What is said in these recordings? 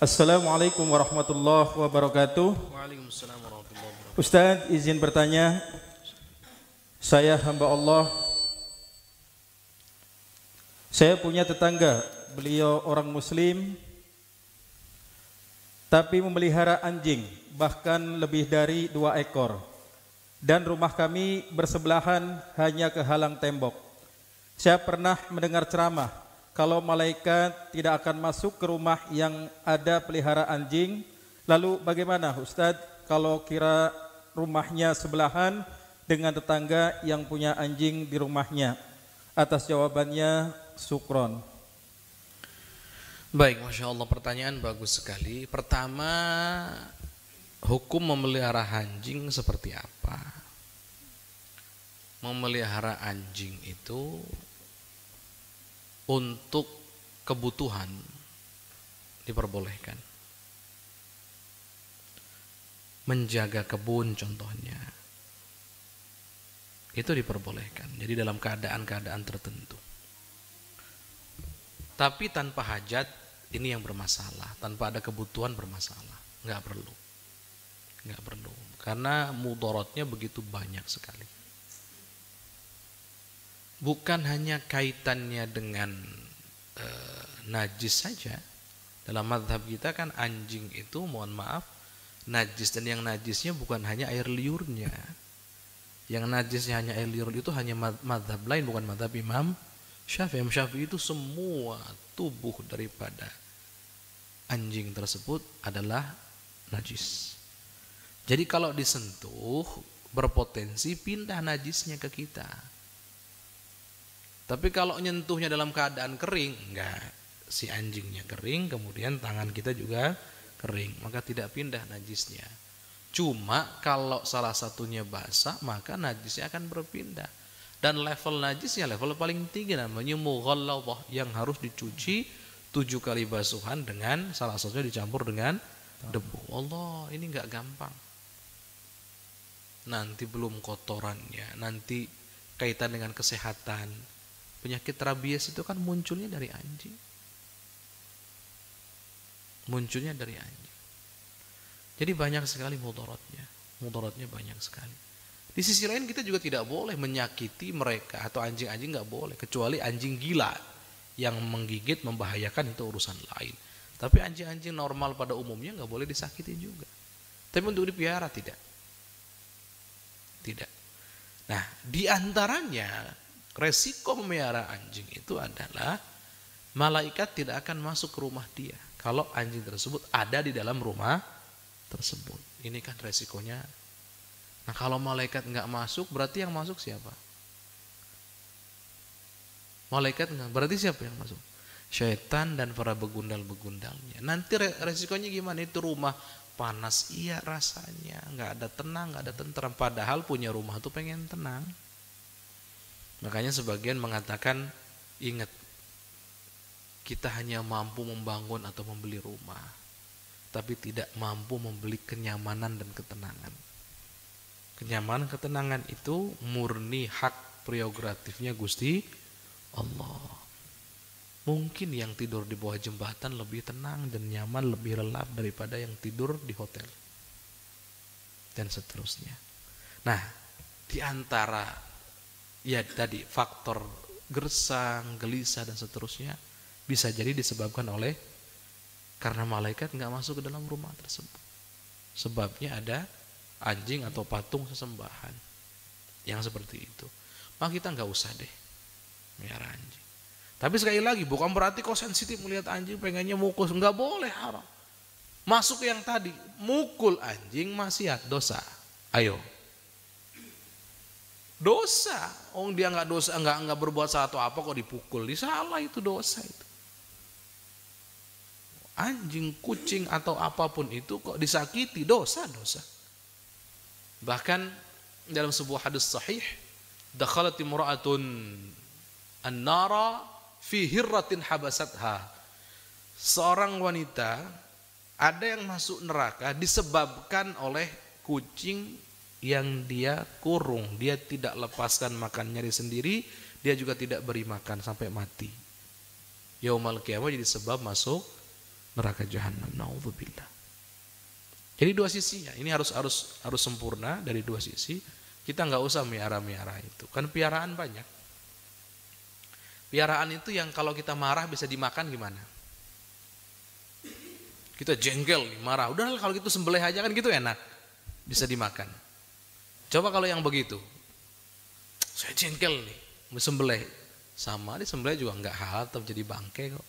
Assalamualaikum warahmatullahi wabarakatuh. Waalaikumsalam warahmatullahi wabarakatuh. Ustadz, izin bertanya. Saya hamba Allah. Saya punya tetangga, beliau orang muslim, tapi memelihara anjing, bahkan lebih dari 2 ekor. Dan rumah kami bersebelahan hanya kehalang tembok. Saya pernah mendengar ceramah kalau malaikat tidak akan masuk ke rumah yang ada pelihara anjing. Lalu bagaimana Ustadz kalau kira rumahnya sebelahan dengan tetangga yang punya anjing di rumahnya? Atas jawabannya, syukron. Baik, Masya Allah, pertanyaan bagus sekali. Pertama, hukum memelihara anjing seperti apa? Memelihara anjing itu untuk kebutuhan diperbolehkan. Menjaga kebun contohnya, itu diperbolehkan. Jadi dalam keadaan-keadaan tertentu. Tapi tanpa hajat, ini yang bermasalah. Tanpa ada kebutuhan bermasalah. Nggak perlu. Karena mudaratnya begitu banyak sekali. Bukan hanya kaitannya dengan najis saja. Dalam mazhab kita kan anjing itu, mohon maaf, najis. Dan yang najisnya bukan hanya air liurnya. Yang najisnya hanya air liur itu hanya mazhab lain, bukan mazhab Imam Syafi'i. Imam Syafi'i itu semua tubuh daripada anjing tersebut adalah najis. Jadi kalau disentuh berpotensi pindah najisnya ke kita. Tapi kalau nyentuhnya dalam keadaan kering, enggak, si anjingnya kering, kemudian tangan kita juga kering, maka tidak pindah najisnya. Cuma kalau salah satunya basah, maka najisnya akan berpindah. Dan level najisnya level paling tinggi, namanya mughalladhah, yang harus dicuci 7 kali basuhan dengan salah satunya dicampur dengan debu. Allah, ini enggak gampang. Nanti belum kotorannya, nanti kaitan dengan kesehatan. Penyakit rabies itu kan munculnya dari anjing. Jadi banyak sekali mudaratnya. Mudaratnya banyak sekali. Di sisi lain kita juga tidak boleh menyakiti mereka atau anjing-anjing, nggak boleh, kecuali anjing gila yang menggigit membahayakan, itu urusan lain. Tapi anjing-anjing normal pada umumnya nggak boleh disakiti juga. Tapi untuk dipelihara tidak. Nah, di antaranya resiko memelihara anjing itu adalah malaikat tidak akan masuk ke rumah dia kalau anjing tersebut ada di dalam rumah tersebut. Ini kan resikonya. Nah, kalau malaikat nggak masuk, berarti yang masuk siapa? Malaikat nggak, berarti siapa yang masuk? Syaitan dan para begundal-begundalnya. Nanti resikonya gimana? Itu rumah panas, iya rasanya, nggak ada tenang, nggak ada tentram. Padahal punya rumah tuh pengen tenang. Makanya sebagian mengatakan, ingat, kita hanya mampu membangun atau membeli rumah, tapi tidak mampu membeli kenyamanan dan ketenangan. Kenyamanan, ketenangan itu murni hak prerogatifnya Gusti Allah. Mungkin yang tidur di bawah jembatan lebih tenang dan nyaman, lebih lelap daripada yang tidur di hotel. Dan seterusnya. Nah, di antara ya tadi faktor gersang, gelisah dan seterusnya bisa jadi disebabkan oleh karena malaikat nggak masuk ke dalam rumah tersebut. Sebabnya ada anjing atau patung sesembahan yang seperti itu. Maka kita nggak usah deh melihara anjing. Tapi sekali lagi bukan berarti kau sensitif melihat anjing pengennya mukul, nggak boleh, haram. Masuk yang tadi, mukul anjing maksiat, dosa. Ayo. Dosa, dia nggak dosa, nggak berbuat satu apa kok dipukul, disalah, itu dosa itu. Anjing, kucing atau apapun itu kok disakiti, dosa. Bahkan dalam sebuah hadis sahih, dakhalat imra'atun an-nara fi hirratin habasatha. Seorang wanita ada yang masuk neraka disebabkan oleh kucing yang dia kurung, dia tidak lepaskan makan nyari sendiri, dia juga tidak beri makan sampai mati. Yaumal qiyamah jadi sebab masuk neraka jahanam. Naudzubillah. Jadi dua sisi ya. Ini harus sempurna dari dua sisi. Kita nggak usah miara itu. Kan piaraan banyak. Piaraan itu yang kalau kita marah bisa dimakan gimana? Kita jengkel, marah. Udah kalau gitu sembelih aja kan gitu enak. Bisa dimakan. Coba kalau yang begitu. Saya jengkel nih, mau sembelih. Sama disembelih juga nggak halal, tetap jadi bangke kok.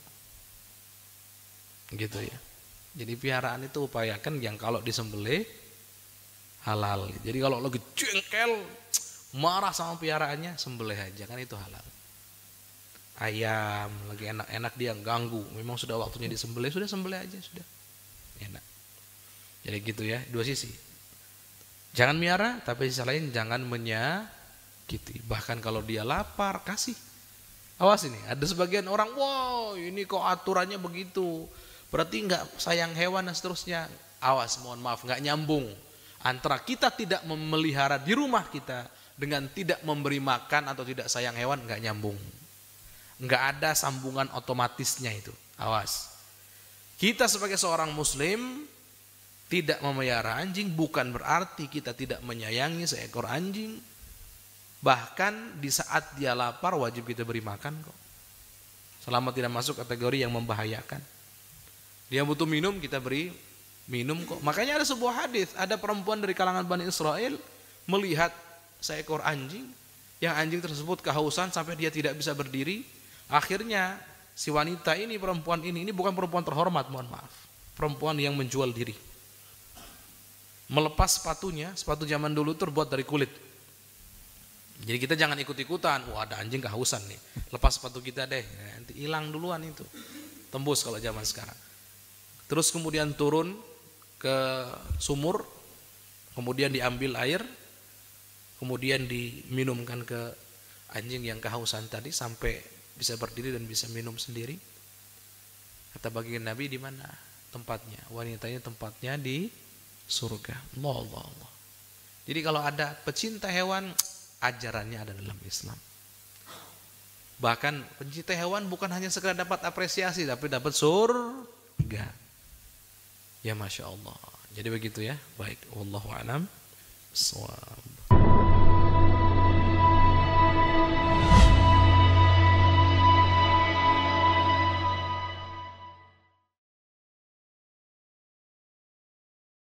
Gitu ya. Jadi piaraan itu upayakan yang kalau disembelih halal. Jadi kalau lagi jengkel, marah sama piaraannya, sembelih aja kan itu halal. Ayam lagi enak-enak dia ganggu, memang sudah waktunya disembelih, sudah sembelih aja sudah. Enak. Jadi gitu ya, dua sisi. Jangan miara, tapi sisi lain jangan menyakiti. Bahkan kalau dia lapar, kasih. Awas ini, ada sebagian orang, wow ini kok aturannya begitu. Berarti nggak sayang hewan dan seterusnya. Awas, mohon maaf, nggak nyambung. Antara kita tidak memelihara di rumah kita dengan tidak memberi makan atau tidak sayang hewan, nggak nyambung. Nggak ada sambungan otomatisnya itu. Awas. Kita sebagai seorang muslim tidak memelihara anjing bukan berarti kita tidak menyayangi seekor anjing. Bahkan di saat dia lapar wajib kita beri makan kok. Selama tidak masuk kategori yang membahayakan. Dia butuh minum, kita beri minum kok. Makanya ada sebuah hadis, ada perempuan dari kalangan Bani Israel melihat seekor anjing, yang anjing tersebut kehausan sampai dia tidak bisa berdiri. Akhirnya si wanita ini, perempuan ini bukan perempuan terhormat, mohon maaf. Perempuan yang menjual diri. Melepas sepatunya, sepatu zaman dulu terbuat dari kulit. Jadi kita jangan ikut-ikutan, wah ada anjing kehausan nih, lepas sepatu kita deh, nanti hilang duluan itu. Tembus kalau zaman sekarang. Terus kemudian turun ke sumur, kemudian diambil air, kemudian diminumkan ke anjing yang kehausan tadi sampai bisa berdiri dan bisa minum sendiri. Kata baginda Nabi, di mana tempatnya? Wanita ini tempatnya di surga. Allah. Jadi kalau ada pecinta hewan, ajarannya ada dalam Islam. Bahkan pencinta hewan bukan hanya sekedar dapat apresiasi, tapi dapat surga. Ya Masya Allah. Jadi begitu ya. Baik. Wallahu a'lam. Shawab.